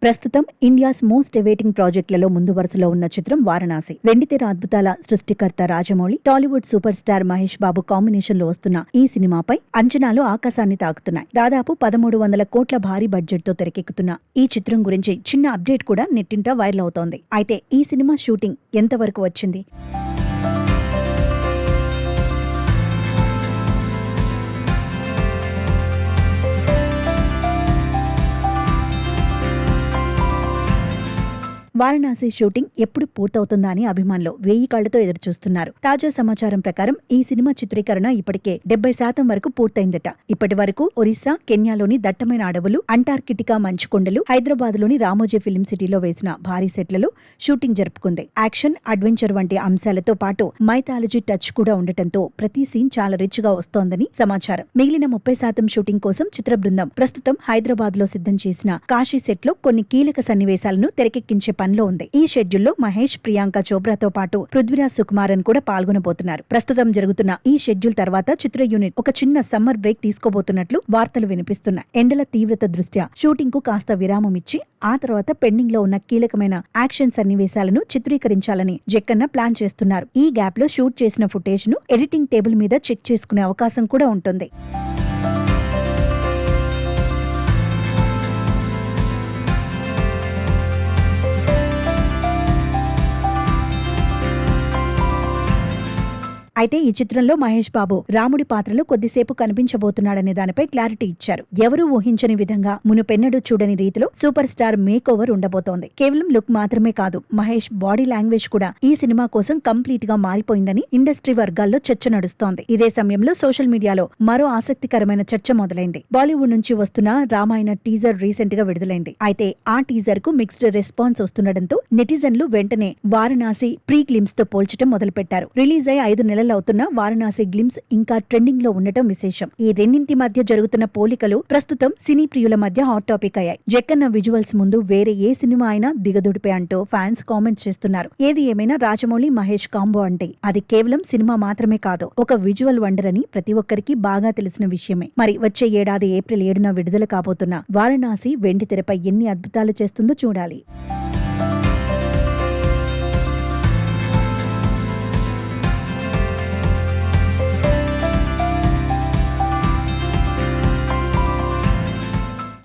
ప్రస్తుతం India's most awaiting ప్రాజెక్టులలో ముందు వరుసలో ఉన్న చిత్రం వారణాసి. వెండితెర అద్భుతాల సృష్టికర్త Rajamouli, Tollywood super star Mahesh Babu combination లో వస్తున్న ఈ సినిమాపై అంచనాలు ఆకాశాన్ని తాకుతున్నాయి. దాదాపు 1300 కోట్ల భారీ బడ్జెట్ తో తెరకెక్కుతున్న ఈ చిత్రం గురించి చిన్న అప్డేట్ కూడా నెట్టింట వైరల్ అవుతోంది. అయితే ఈ సినిమా షూటింగ్ ఎంతవరకు వచ్చింది? వారణాసి షూటింగ్ ఎప్పుడు పూర్తవుతుందా అని అభిమానులు 1000 కళ్లతో ఎదురుచూస్తున్నారు. తాజా సమాచారం ప్రకారం ఈ సినిమా చిత్రీకరణ ఇప్పటికే 70% వరకు పూర్తయిందట. ఇప్పటి వరకు ఒరిస్సా, కెన్యాలోని దట్టమైన అడవులు, అంటార్కిటికా మంచుకొండలు, హైదరాబాద్లోని రామోజీ ఫిలిం సిటీలో వేసిన భారీ సెట్లలో షూటింగ్ జరుపుకుంది. యాక్షన్, అడ్వెంచర్ వంటి అంశాలతో పాటు మైథాలజీ టచ్ కూడా ఉండటంతో ప్రతి సీన్ చాలా రిచ్ గా వస్తోందని సమాచారం. మిగిలిన 30% షూటింగ్ కోసం చిత్ర బృందం ప్రస్తుతం హైదరాబాద్ లో సిద్ధం చేసిన కాశీ సెట్ లో కొన్ని కీలక సన్నివేశాలను తెరకెక్కించే పనిలో ఉంది. ఈ షెడ్యూల్లో మహేష్, ప్రియాంక చోప్రాతో పాటు పృథ్వీరాజ్ సుకుమారన్ కూడా పాల్గొనబోతున్నారు. ప్రస్తుతం జరుగుతున్న ఈ షెడ్యూల్ తర్వాత చిత్ర యూనిట్ ఒక చిన్న సమ్మర్ బ్రేక్ తీసుకోబోతున్నట్లు వార్తలు వినిపిస్తున్నాయి. ఎండల తీవ్రత దృష్ట్యా షూటింగ్ కు కాస్త విరామం ఇచ్చి ఆ తర్వాత పెండింగ్ లో ఉన్న కీలకమైన యాక్షన్ సన్నివేశాలను చిత్రీకరించాలని జక్కన్న ప్లాన్ చేస్తున్నారు. ఈ గ్యాప్ లో షూట్ చేసిన ఫుటేజ్ ను ఎడిటింగ్ టేబుల్ మీద చెక్ చేసుకునే అవకాశం కూడా ఉంటుంది. అయితే ఈ చిత్రంలో మహేష్ బాబు రాముడి పాత్రలో కొద్దిసేపు కనిపించబోతున్నాడనే దానిపై క్లారిటీ ఇచ్చారు. ఎవరూ ఊహించని విధంగా మునుపెన్నడూ చూడని రీతిలో సూపర్ స్టార్ మేక్ ఓవర్ ఉండబోతోంది. కేవలం లుక్ మాత్రమే కాదు, మహేష్ బాడీ లాంగ్వేజ్ కూడా ఈ సినిమా కోసం కంప్లీట్ గా మారిపోయిందని ఇండస్ట్రీ వర్గాల్లో చర్చ నడుస్తోంది. ఇదే సమయంలో సోషల్ మీడియాలో మరో ఆసక్తికరమైన చర్చ మొదలైంది. బాలీవుడ్ నుంచి వస్తున్న రామాయణ టీజర్ రీసెంట్ గా విడుదలైంది. అయితే ఆ టీజర్ కు మిక్స్డ్ రెస్పాన్స్ వస్తుండటంతో నెటిజన్లు వెంటనే వారణాసి ప్రీ గ్లిమ్స్ తో పోల్చడం మొదలుపెట్టారు. రిలీజ్ అయి 5 నెలలు అవుతున్న వారణాసి గ్లిమ్స్ ఇంకా ట్రెండింగ్ లో ఉండటం విశేషం. ఈ రెండింటి మధ్య జరుగుతున్న పోలికలు ప్రస్తుతం సినీ ప్రియుల మధ్య హాట్ టాపిక్ అయ్యాయి. జక్కన్న విజువల్స్ ముందు వేరే ఏ సినిమా అయినా దిగదుడిపే అంటూ ఫ్యాన్స్ కామెంట్ చేస్తున్నారు. ఏది ఏమైనా రాజమౌళి, మహేష్ కాంబో అంటే అది కేవలం సినిమా మాత్రమే కాదు, ఒక విజువల్ వండర్ అని ప్రతి ఒక్కరికి బాగా తెలిసిన విషయమే. మరి వచ్చే ఏడాది ఏప్రిల్ 7న విడుదల కాబోతున్న వారణాసి వెండి తెరపై ఎన్ని అద్భుతాలు చేస్తుందో చూడాలి.